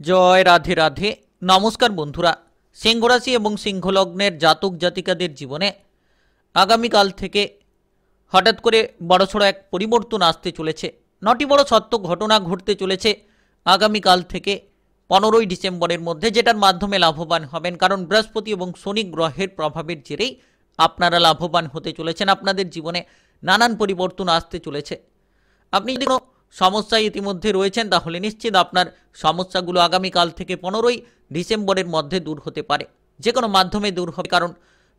জয় রাধে রাধে। নমস্কার বন্ধুরা, সিংহ রাশি এবং সিংহ লগ্নের জাতক জাতিকাদের জীবনে আগামীকাল থেকে হঠাৎ করে বড়সড় এক পরিবর্তন আসতে চলেছে। নটি বড় সত্য ঘটনা ঘটতে চলেছে আগামীকাল থেকে 15ই ডিসেম্বরের মধ্যে, যেটার মাধ্যমে লাভবান হবেন। কারণ বৃহস্পতি এবং শনি গ্রহের প্রভাবের জেরেই আপনারা লাভবান হতে চলেছেন। আপনাদের জীবনে নানান পরিবর্তন আসতে চলেছে। আপনি যদি কোনো সমস্যায় ইতিমধ্যে রয়েছেন, তাহলে নিশ্চিত আপনার সমস্যাগুলো আগামীকাল থেকে 15ই ডিসেম্বরের মধ্যে দূর হতে পারে, যে কোনো মাধ্যমে দূর হবে। কারণ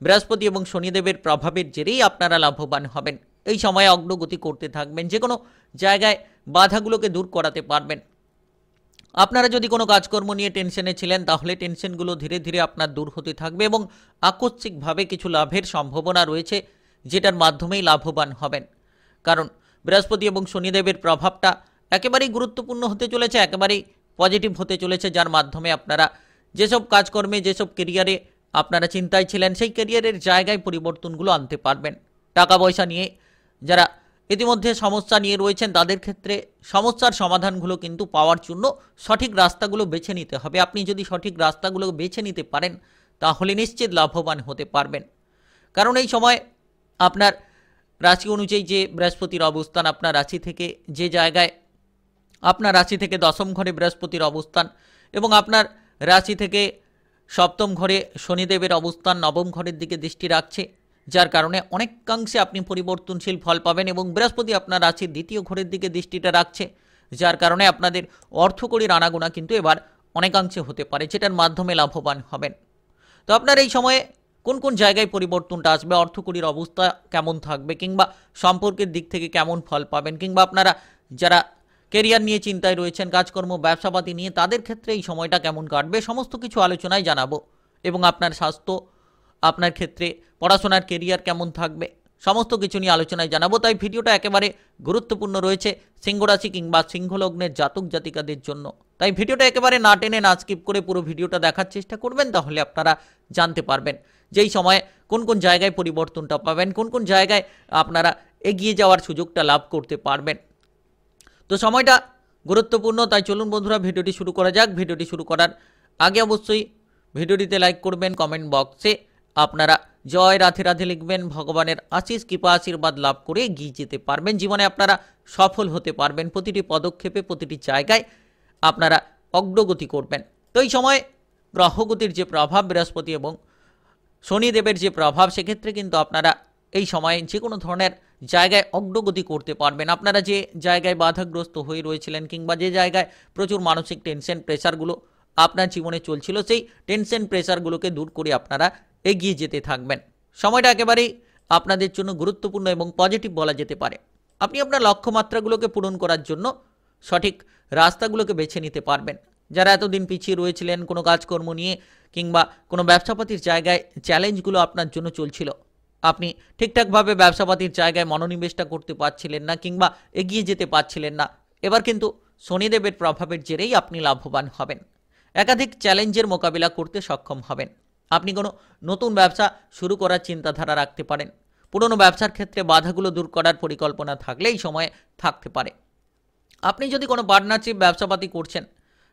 বৃহস্পতি এবং শনিদেবের প্রভাবের জেরেই আপনারা লাভবান হবেন। এই সময়ে অগ্রগতি করতে থাকবেন, যে কোনো জায়গায় বাধাগুলোকে দূর করাতে পারবেন। আপনারা যদি কোনো কাজকর্ম নিয়ে টেনশনে ছিলেন, তাহলে টেনশনগুলো ধীরে ধীরে আপনার দূর হতে থাকবে এবং আকস্মিকভাবে কিছু লাভের সম্ভাবনা রয়েছে, যেটার মাধ্যমেই লাভবান হবেন। কারণ বৃহস্পতি এবং শনিদেবের প্রভাবটা একেবারেই গুরুত্বপূর্ণ হতে চলেছে, একেবারেই পজিটিভ হতে চলেছে, যার মাধ্যমে আপনারা যেসব কাজকর্মে, যেসব কেরিয়ারে আপনারা চিন্তায় ছিলেন, সেই কেরিয়ারের জায়গায় পরিবর্তনগুলো আনতে পারবেন। টাকা পয়সা নিয়ে যারা ইতিমধ্যে সমস্যা নিয়ে রয়েছেন, তাদের ক্ষেত্রে সমস্যার সমাধানগুলো কিন্তু পাওয়ার জন্য সঠিক রাস্তাগুলো বেছে নিতে হবে। আপনি যদি সঠিক রাস্তাগুলো বেছে নিতে পারেন, তাহলে নিশ্চিত লাভবান হতে পারবেন। কারণ এই সময় আপনার রাশি অনুযায়ী যে বৃহস্পতির অবস্থান, আপনার রাশি থেকে যে জায়গায়, আপনার রাশি থেকে দশম ঘরে বৃহস্পতির অবস্থান এবং আপনার রাশি থেকে সপ্তম ঘরে শনিদেবের অবস্থান নবম ঘরের দিকে দৃষ্টি রাখছে, যার কারণে অনেকাংশে আপনি পরিবর্তনশীল ফল পাবেন। এবং বৃহস্পতি আপনার রাশির দ্বিতীয় ঘরের দিকে দৃষ্টিটা রাখছে, যার কারণে আপনাদের অর্থকড়ির আনাগোনা কিন্তু এবার অনেকাংশে হতে পারে, যেটার মাধ্যমে লাভবান হবেন। তো আপনার এই সময়ে কোন কোন জায়গায় পরিবর্তনটা আসবে, অর্থকড়ির অবস্থা কেমন থাকবে, কিংবা সম্পর্কের দিক থেকে কেমন ফল পাবেন, কিংবা আপনারা যারা কেরিয়ার নিয়ে চিন্তায় রয়েছেন, কাজকর্ম ব্যবসাপাতি নিয়ে, তাদের ক্ষেত্রে এই সময়টা কেমন কাটবে, সমস্ত কিছু আলোচনায় জানাবো। এবং আপনার স্বাস্থ্য, আপনার ক্ষেত্রে পড়াশোনার কেরিয়ার কেমন থাকবে, সমস্ত কিছু নিয়ে আলোচনায় জানাবো। তাই ভিডিওটা একেবারে গুরুত্বপূর্ণ রয়েছে সিংহ রাশি কিংবা সিংহ লগ্নের জাতক জাতিকাদের জন্য। তাই ভিডিওটা একেবারে না টেনে, না স্কিপ করে পুরো ভিডিওটা দেখার চেষ্টা করবেন, তাহলে আপনারা জানতে পারবেন যেই সময়ে কোন কোন জায়গায় পরিবর্তনটা পাবেন, কোন কোন জায়গায় আপনারা এগিয়ে যাওয়ার সুযোগটা লাভ করতে পারবেন। তো সময়টা গুরুত্বপূর্ণ, তাই চলুন বন্ধুরা ভিডিওটি শুরু করা যাক। ভিডিওটি শুরু করার আগে অবশ্যই ভিডিওটিতে লাইক করবেন, কমেন্ট বক্সে আপনারা জয় রাধে রাধে লিখবেন। ভগবানের আশিস কৃপা আশীর্বাদ লাভ করে এগিয়ে যেতে পারবেন, জীবনে আপনারা সফল হতে পারবেন। প্রতিটি পদক্ষেপে, প্রতিটি জায়গায় আপনারা অগ্রগতি করবেন। তো এই সময় গ্রহগতির যে প্রভাব, বৃহস্পতি এবং শনিদেবের যে প্রভাব, সেক্ষেত্রে কিন্তু আপনারা এই সময়ে যে কোনো ধরনের জায়গায় অগ্রগতি করতে পারবেন। আপনারা যে জায়গায় বাধাগ্রস্ত হয়ে রয়েছিলেন, কিংবা যে জায়গায় প্রচুর মানসিক টেনশন, প্রেশারগুলো আপনার জীবনে চলছিল, সেই টেনশন প্রেশারগুলোকে দূর করে আপনারা এগিয়ে যেতে থাকবেন। সময়টা একেবারেই আপনাদের জন্য গুরুত্বপূর্ণ এবং পজিটিভ বলা যেতে পারে। আপনি আপনার লক্ষ্যমাত্রাগুলোকে পূরণ করার জন্য সঠিক রাস্তাগুলোকে বেছে নিতে পারবেন। যারা এতদিন পিছিয়ে রয়েছিলেন কোনো কাজকর্ম নিয়ে, কিংবা কোনো ব্যবসাপাতির জায়গায় চ্যালেঞ্জগুলো আপনার জন্য চলছিল, আপনি ঠিকঠাকভাবে ব্যবসাপাতির জায়গায় মনোনিবেশটা করতে পারছিলেন না, কিংবা এগিয়ে যেতে পারছিলেন না, এবার কিন্তু শনিদেবের প্রভাবের জেরেই আপনি লাভবান হবেন। একাধিক চ্যালেঞ্জের মোকাবিলা করতে সক্ষম হবেন। আপনি কোনো নতুন ব্যবসা শুরু করার চিন্তাধারা রাখতে পারেন। পুরনো ব্যবসার ক্ষেত্রে বাধাগুলো দূর করার পরিকল্পনা থাকলে এই সময়ে থাকতে পারে। আপনি যদি কোনো পার্টনারশিপ ব্যবসাপাতি করছেন,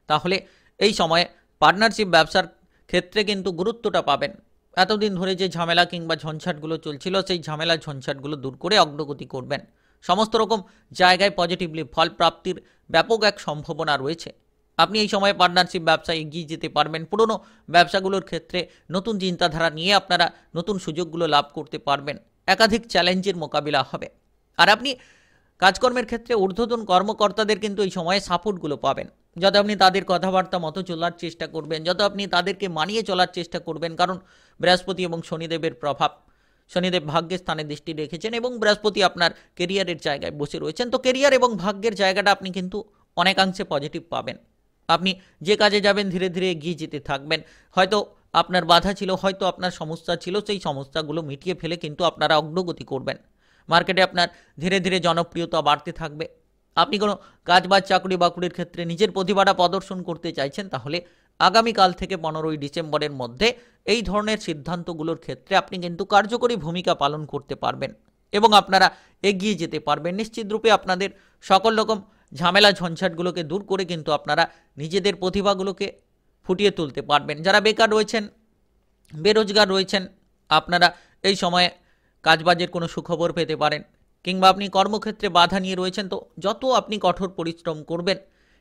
তাহলে এই সময়ে পার্টনারশিপ ব্যবসার ক্ষেত্রে কিন্তু গুরুত্বটা পাবেন। এতদিন ধরে যে ঝামেলা কিংবা ঝঞ্ঝাটগুলো চলছিল, সেই ঝামেলা ঝঞ্ঝাটগুলো দূর করে অগ্রগতি করবেন। সমস্ত রকম জায়গায় পজিটিভলি ফল প্রাপ্তির ব্যাপক এক সম্ভাবনা রয়েছে। আপনি এই সময়ে পার্টনারশিপ ব্যবসায় এগিয়ে যেতে পারবেন। পুরনো ব্যবসাগুলোর ক্ষেত্রে নতুন চিন্তাধারা নিয়ে আপনারা নতুন সুযোগগুলো লাভ করতে পারবেন। একাধিক চ্যালেঞ্জের মোকাবিলা হবে। আর আপনি কাজকর্মের ক্ষেত্রে ঊর্ধ্বতন কর্মকর্তাদের কিন্তু এই সময়ে সাপোর্টগুলো পাবেন। যত আপনি তাদের কথাবার্তা মতো চলার চেষ্টা করবেন, যত আপনি তাদেরকে মানিয়ে চলার চেষ্টা করবেন। কারণ বৃহস্পতি এবং শনিদেবের প্রভাব, শনিদেব ভাগ্যের স্থানে দৃষ্টি রেখেছেন এবং বৃহস্পতি আপনার কেরিয়ারের জায়গায় বসে রয়েছেন। তো কেরিয়ার এবং ভাগ্যের জায়গাটা আপনি কিন্তু অনেকাংশে পজিটিভ পাবেন। আপনি যে কাজে যাবেন ধীরে ধীরে এগিয়ে যেতে থাকবেন। হয়তো আপনার বাধা ছিল, হয়তো আপনার সমস্যা ছিল, সেই সমস্যাগুলো মিটিয়ে ফেলে কিন্তু আপনারা অগ্রগতি করবেন। মার্কেটে আপনার ধীরে ধীরে জনপ্রিয়তা বাড়তে থাকবে। আপনি কোনো কাজ বা চাকরি বাকরির ক্ষেত্রে নিজের প্রতিভাটা প্রদর্শন করতে চাইছেন, তাহলে আগামীকাল থেকে 15ই ডিসেম্বরের মধ্যে এই ধরনের সিদ্ধান্তগুলোর ক্ষেত্রে আপনি কিন্তু কার্যকরী ভূমিকা পালন করতে পারবেন এবং আপনারা এগিয়ে যেতে পারবেন। নিশ্চিত রূপে আপনাদের সকল রকম ঝামেলা ঝঞ্ঝাটগুলোকে দূর করে কিন্তু আপনারা নিজেদের প্রতিভাগুলোকে ফুটিয়ে তুলতে পারবেন। যারা বেকার রয়েছেন, বেরোজগার রয়েছেন, আপনারা এই সময়ে কাজবাজের কোনো সুখবর পেতে পারেন। কিংবা আপনি কর্মক্ষেত্রে বাধা নিয়ে রয়েছেন, তো যত আপনি কঠোর পরিশ্রম করবেন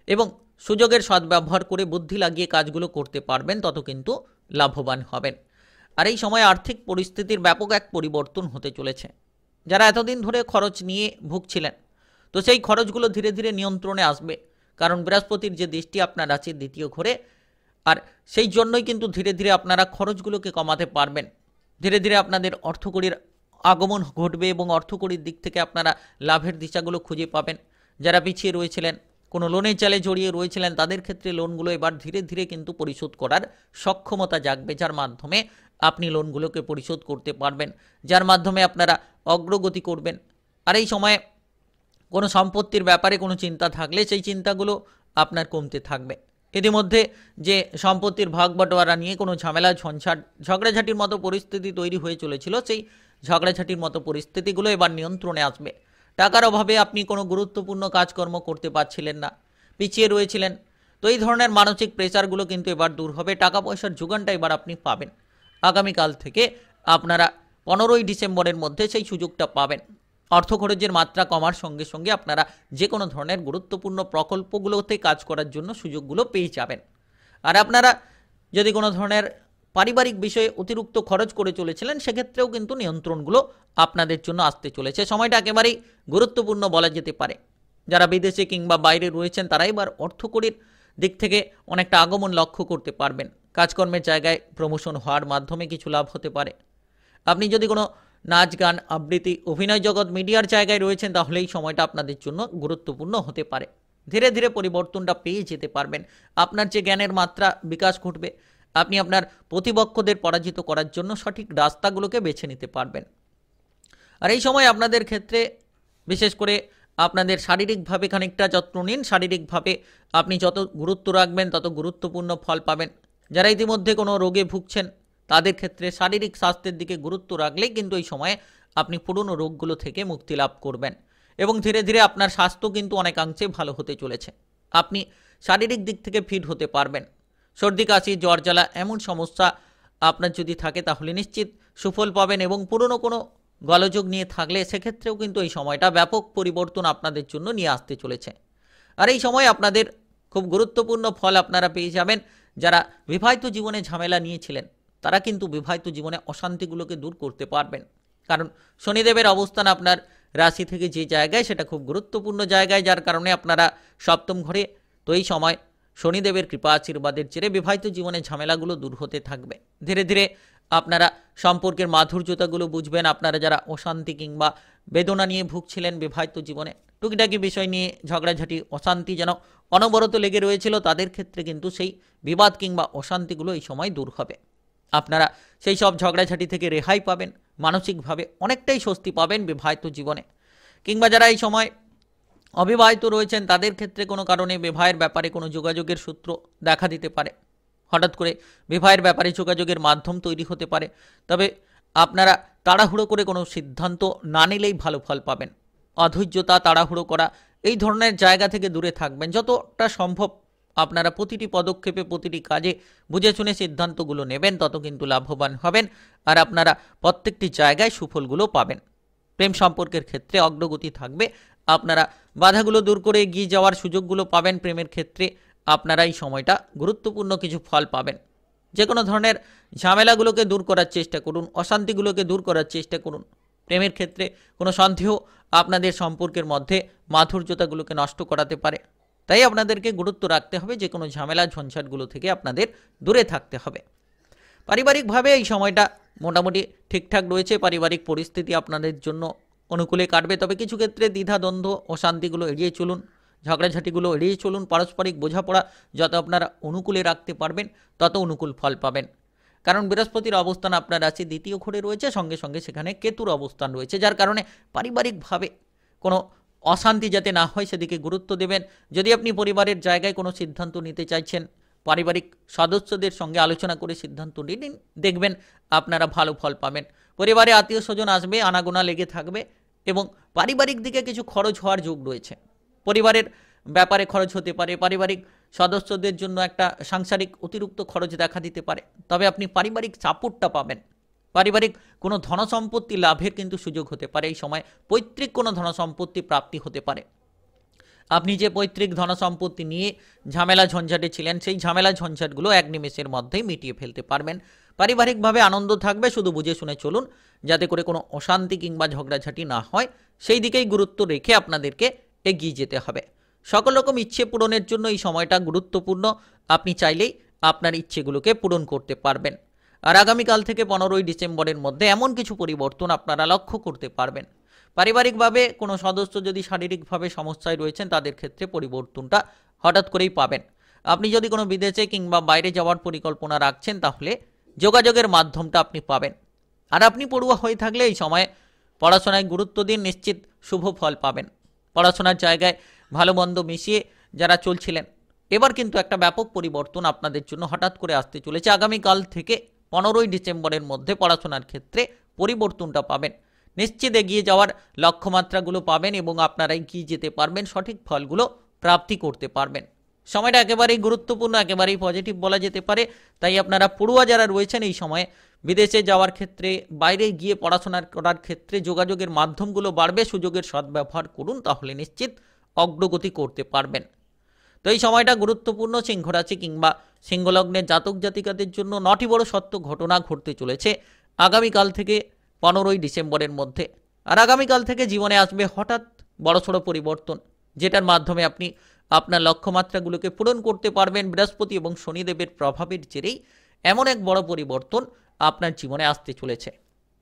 এবং সুযোগের সদ্ব্যবহার করে বুদ্ধি লাগিয়ে কাজগুলো করতে পারবেন, তত কিন্তু লাভবান হবেন। আর এই সময় আর্থিক পরিস্থিতির ব্যাপক এক পরিবর্তন হতে চলেছে। যারা এতদিন ধরে খরচ নিয়ে ভুগছিলেন, তো সেই খরচগুলো ধীরে ধীরে নিয়ন্ত্রণে আসবে, কারণ বৃহস্পতির যে দৃষ্টি আপনার রাশির দ্বিতীয় ঘরে, আর সেই জন্যই কিন্তু ধীরে ধীরে আপনারা খরচগুলোকে কমাতে পারবেন। ধীরে ধীরে আপনাদের অর্থকড়ির আগমন ঘটবে এবং অর্থকড়ির দিক থেকে আপনারা লাভের দিশাগুলো খুঁজে পাবেন। যারা পিছিয়ে রয়েছিলেন, কোনো লোনের জালে জড়িয়ে রয়েছিলেন, তাদের ক্ষেত্রে লোনগুলো এবার ধীরে ধীরে কিন্তু পরিশোধ করার সক্ষমতা জাগবে, যার মাধ্যমে আপনি লোনগুলোকে পরিশোধ করতে পারবেন, যার মাধ্যমে আপনারা অগ্রগতি করবেন। আর এই সময়ে কোনো সম্পত্তির ব্যাপারে কোনো চিন্তা থাকলে সেই চিন্তাগুলো আপনার কমতে থাকবে। ইতিমধ্যে যে সম্পত্তির ভাগ বাটোয়ারা নিয়ে কোনো ঝামেলা ঝঞ্ঝাট ঝগড়াঝাটির মতো পরিস্থিতি তৈরি হয়ে চলেছিল, সেই ঝগড়াঝাটির মতো পরিস্থিতিগুলো এবার নিয়ন্ত্রণে আসবে। টাকার অভাবে আপনি কোনো গুরুত্বপূর্ণ কাজকর্ম করতে পারছিলেন না, পিছিয়ে রয়েছিলেন, তো এই ধরনের মানসিক প্রেসারগুলো কিন্তু এবার দূর হবে। টাকা পয়সার যোগানটা এবার আপনি পাবেন। আগামীকাল থেকে আপনারা 15ই ডিসেম্বরের মধ্যে সেই সুযোগটা পাবেন। অর্থ খরচের মাত্রা কমার সঙ্গে সঙ্গে আপনারা যে কোনো ধরনের গুরুত্বপূর্ণ প্রকল্পগুলোতে কাজ করার জন্য সুযোগগুলো পেয়ে যাবেন। আর আপনারা যদি কোনো ধরনের পারিবারিক বিষয়ে অতিরিক্ত খরচ করে চলেছিলেন, সেক্ষেত্রেও কিন্তু নিয়ন্ত্রণগুলো আপনাদের জন্য আসতে চলেছে। সময়টা একেবারেই গুরুত্বপূর্ণ বলা যেতে পারে। যারা বিদেশে কিংবা বাইরে রয়েছেন, তারা এবার অর্থকড়ির দিক থেকে অনেকটা আগমন লক্ষ্য করতে পারবেন। কাজকর্মের জায়গায় প্রমোশন হওয়ার মাধ্যমে কিছু লাভ হতে পারে। আপনি যদি কোনো নাচ গান আবৃত্তি অভিনয় জগৎ মিডিয়ার জায়গায় রয়েছেন, তাহলে এই সময়টা আপনাদের জন্য গুরুত্বপূর্ণ হতে পারে। ধীরে ধীরে পরিবর্তনটা পেয়ে যেতে পারবেন। আপনার যে জ্ঞানের মাত্রা বিকাশ ঘটবে, আপনি আপনার প্রতিপক্ষদের পরাজিত করার জন্য সঠিক রাস্তাগুলোকে বেছে নিতে পারবেন। আর এই সময় আপনাদের ক্ষেত্রে বিশেষ করে আপনাদের শারীরিকভাবে খানিকটা যত্ন নিন। শারীরিকভাবে আপনি যত গুরুত্ব রাখবেন, তত গুরুত্বপূর্ণ ফল পাবেন। যারা ইতিমধ্যে কোনো রোগে ভুগছেন, তাদের ক্ষেত্রে শারীরিক স্বাস্থ্যের দিকে গুরুত্ব রাখলেই কিন্তু এই সময়ে আপনি পুরনো রোগগুলো থেকে মুক্তি লাভ করবেন এবং ধীরে ধীরে আপনার স্বাস্থ্য কিন্তু অনেকাংশে ভালো হতে চলেছে। আপনি শারীরিক দিক থেকে ফিট হতে পারবেন। সর্দি কাশি জ্বর জ্বালা এমন সমস্যা আপনার যদি থাকে, তাহলে নিশ্চিত সুফল পাবেন এবং পুরনো কোনো গোলযোগ নিয়ে থাকলে সেক্ষেত্রেও কিন্তু এই সময়টা ব্যাপক পরিবর্তন আপনাদের জন্য নিয়ে আসতে চলেছে। আর এই সময় আপনাদের খুব গুরুত্বপূর্ণ ফল আপনারা পেয়ে যাবেন। যারা বিবাহিত জীবনে ঝামেলা নিয়েছিলেন, তারা কিন্তু বিবাহিত জীবনে অশান্তিগুলোকে দূর করতে পারবেন, কারণ শনিদেবের অবস্থান আপনার রাশি থেকে যে জায়গায়, সেটা খুব গুরুত্বপূর্ণ জায়গায়, যার কারণে আপনারা সপ্তম ঘরে। তো এই সময় শনিদেবের কৃপা আশীর্বাদের জেরে বিবাহিত জীবনে ঝামেলাগুলো দূর হতে থাকবে। ধীরে ধীরে আপনারা সম্পর্কের মাধুর্যতাগুলো বুঝবেন। আপনারা যারা অশান্তি কিংবা বেদনা নিয়ে ভুগছিলেন বিবাহিত জীবনে, টুকিটাকি বিষয় নিয়ে ঝগড়াঝাটি অশান্তি যেন অনবরত লেগে রয়েছিল, তাদের ক্ষেত্রে কিন্তু সেই বিবাদ কিংবা অশান্তিগুলো এই সময় দূর হবে। আপনারা সেই সব ঝগড়াঝাটি থেকে রেহাই পাবেন, মানসিকভাবে অনেকটাই স্বস্তি পাবেন বিবাহিত জীবনে। কিংবা যারা এই সময় অবিবাহিত রয়েছেন, তাদের ক্ষেত্রে কোনো কারণে বিবাহের ব্যাপারে কোনো যোগাযোগের সূত্র দেখা দিতে পারে। হঠাৎ করে বিবাহের ব্যাপারে যোগাযোগের মাধ্যম তৈরি হতে পারে। তবে আপনারা তাড়াহুড়ো করে কোনো সিদ্ধান্ত না নিলেই ভালো ফল পাবেন। অধৈর্যতা, তাড়াহুড়ো করা, এই ধরনের জায়গা থেকে দূরে থাকবেন। যতটা সম্ভব আপনারা প্রতিটি পদক্ষেপে, প্রতিটি কাজে বুঝে শুনে সিদ্ধান্তগুলো নেবেন, তত কিন্তু লাভবান হবেন। আর আপনারা প্রত্যেকটি জায়গায় সুফলগুলো পাবেন। প্রেম সম্পর্কের ক্ষেত্রে অগ্রগতি থাকবে। আপনারা বাধাগুলো দূর করে এগিয়ে যাওয়ার সুযোগগুলো পাবেন। প্রেমের ক্ষেত্রে আপনারা এই সময়টা গুরুত্বপূর্ণ কিছু ফল পাবেন। যে কোনো ধরনের ঝামেলাগুলোকে দূর করার চেষ্টা করুন, অশান্তিগুলোকে দূর করার চেষ্টা করুন। প্রেমের ক্ষেত্রে কোনো সন্দেহ আপনাদের সম্পর্কের মধ্যে মাধুর্যতাগুলোকে নষ্ট করাতে পারে, তাই আপনাদেরকে গুরুত্ব রাখতে হবে। যে কোনো ঝামেলা ঝঞ্ঝাটগুলো থেকে আপনাদের দূরে থাকতে হবে। পারিবারিকভাবে এই সময়টা মোটামুটি ঠিকঠাক রয়েছে। পারিবারিক পরিস্থিতি আপনাদের জন্য অনুকূলে কাটবে। তবে কিছু ক্ষেত্রে দ্বিধাদ্বন্দ্ব, অশান্তিগুলো এড়িয়ে চলুন, ঝগড়াঝাটিগুলো এড়িয়ে চলুন। পারস্পরিক বোঝাপড়া যত আপনারা অনুকূলে রাখতে পারবেন, তত অনুকূল ফল পাবেন। কারণ বৃহস্পতির অবস্থান আপনার রাশি দ্বিতীয় ঘরে রয়েছে, সঙ্গে সঙ্গে সেখানে কেতুর অবস্থান রয়েছে, যার কারণে পারিবারিকভাবে কোনো অশান্তি যাতে না হয় সেদিকে গুরুত্ব দেবেন। যদি আপনি পরিবারের জায়গায় কোনো সিদ্ধান্ত নিতে চাইছেন, পারিবারিক সদস্যদের সঙ্গে আলোচনা করে সিদ্ধান্ত নিন, দেখবেন আপনারা ভালো ফল পাবেন। পরিবারে আত্মীয় স্বজন আসবে, আনাগোনা লেগে থাকবে এবং পারিবারিক দিকে কিছু খরচ হওয়ার যোগ রয়েছে। পরিবারের ব্যাপারে খরচ হতে পারে, পারিবারিক সদস্যদের জন্য একটা সাংসারিক অতিরিক্ত খরচ দেখা দিতে পারে। তবে আপনি পারিবারিক সাপোর্টটা পাবেন। পারিবারিক কোনো ধনসম্পত্তি লাভের কিন্তু সুযোগ হতে পারে এই সময়। পৈতৃক কোনো ধনসম্পত্তি প্রাপ্তি হতে পারে। আপনি যে পৈতৃক ধনসম্পত্তি নিয়ে ঝামেলা ঝঞ্ঝাটে ছিলেন, সেই ঝামেলা ঝঞ্ঝাটগুলো এক নিমেষের মধ্যেই মিটিয়ে ফেলতে পারবেন। পারিবারিকভাবে আনন্দ থাকবে, শুধু বুঝে শুনে চলুন যাতে করে কোনো অশান্তি কিংবা ঝগড়াঝাটি না হয়, সেই দিকেই গুরুত্ব রেখে আপনাদেরকে এগিয়ে যেতে হবে। সকল রকম ইচ্ছে পূরণের জন্য এই সময়টা গুরুত্বপূর্ণ। আপনি চাইলেই আপনার ইচ্ছেগুলোকে পূরণ করতে পারবেন। আর আগামীকাল থেকে 15ই ডিসেম্বরের মধ্যে এমন কিছু পরিবর্তন আপনারা লক্ষ্য করতে পারবেন। পারিবারিকভাবে কোনো সদস্য যদি শারীরিকভাবে সমস্যায় রয়েছেন, তাদের ক্ষেত্রে পরিবর্তনটা হঠাৎ করেই পাবেন। আপনি যদি কোনো বিদেশে কিংবা বাইরে যাওয়ার পরিকল্পনা রাখছেন, তাহলে যোগাযোগের মাধ্যমটা আপনি পাবেন। আর আপনি পড়ুয়া হয়ে থাকলে এই সময়ে পড়াশোনায় গুরুত্ব দিন, নিশ্চিত শুভ ফল পাবেন। পড়াশোনার জায়গায় ভালো মন্দ মিশিয়ে যারা চলছিলেন, এবার কিন্তু একটা ব্যাপক পরিবর্তন আপনাদের জন্য হঠাৎ করে আসতে চলেছে। আগামীকাল থেকে 15ই ডিসেম্বরের মধ্যে পড়াশোনার ক্ষেত্রে পরিবর্তনটা পাবেন। নিশ্চিত এগিয়ে যাওয়ার লক্ষ্যমাত্রাগুলো পাবেন এবং আপনারা এগিয়ে যেতে পারবেন, সঠিক ফলগুলো প্রাপ্তি করতে পারবেন। সময়টা একেবারেই গুরুত্বপূর্ণ, একেবারেই পজিটিভ বলা যেতে পারে। তাই আপনারা পড়ুয়া যারা রয়েছেন এই সময়ে বিদেশে যাওয়ার ক্ষেত্রে, বাইরে গিয়ে পড়াশোনা করার ক্ষেত্রে যোগাযোগের মাধ্যমগুলো বাড়বে। সুযোগের সদ্ব্যবহার করুন, তাহলে নিশ্চিত অগ্রগতি করতে পারবেন। তো এই সময়টা গুরুত্বপূর্ণ সিংহ রাশি কিংবা সিংহলগ্নের জাতক জাতিকাদের জন্য। 9টি বড় সত্য ঘটনা ঘটতে চলেছে আগামীকাল থেকে 15ই ডিসেম্বরের মধ্যে। আর আগামীকাল থেকে জীবনে আসবে হঠাৎ বড়সড় পরিবর্তন, যেটার মাধ্যমে আপনি আপনার লক্ষ্যমাত্রাগুলোকে পূরণ করতে পারবেন। বৃহস্পতি এবং শনিদেবের প্রভাবের জেরেই এমন এক বড় পরিবর্তন আপনার জীবনে আসতে চলেছে।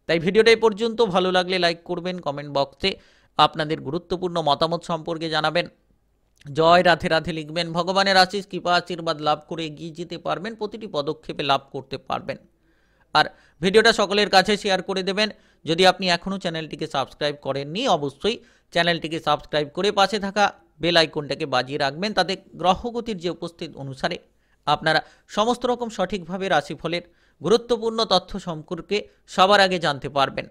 তাই ভিডিওটা এই পর্যন্ত। ভালো লাগলে লাইক করবেন, কমেন্ট বক্সে আপনাদের গুরুত্বপূর্ণ মতামত সম্পর্কে জানাবেন। জয় রাধে রাধে লিখবেন। ভগবানের আশিস কৃপা আশীর্বাদ লাভ করে এগিয়ে যেতে পারবেন, প্রতিটি পদক্ষেপে লাভ করতে পারবেন। আর ভিডিওটা সকলের কাছে শেয়ার করে দেবেন। যদি আপনি এখনও চ্যানেলটিকে সাবস্ক্রাইব করেননি, অবশ্যই চ্যানেলটিকে সাবস্ক্রাইব করে পাশে থাকা বেল আইকনটাকে বাজিয়ে রাখবেন। তাতে গ্রহগতির যে উপস্থিত অনুসারে আপনারা সমস্ত রকম সঠিকভাবে রাশিফলের গুরুত্বপূর্ণ তথ্য সম্পর্কে সবার আগে জানতে পারবেন।